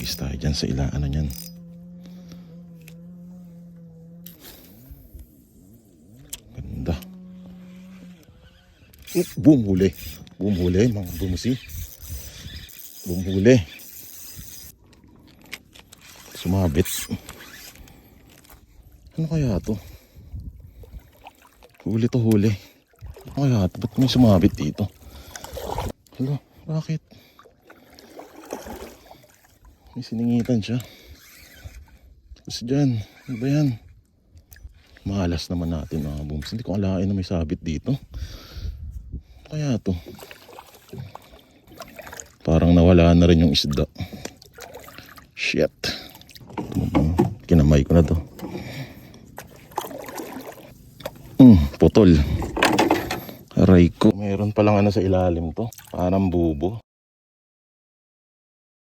Hagis tayo dyan sa ilang ano nyan. Ganda. Boom, huli. Boom, huli mga bumusi. Boom, huli. Sumabit. Ano kaya to? Huli to, huli. Ano kaya to? Ba't may sumabit dito? Hala, bakit? May siningitan siya. Tapos dyan, ano ba yan? Malas naman natin mga booms. Hindi ko alain na may sabit dito. Ano kaya to? Parang nawala na rin yung isda. Shit. Kinamay ko na to. Putol. Aray ko. Meron palang ano sa ilalim to. Parang bubo.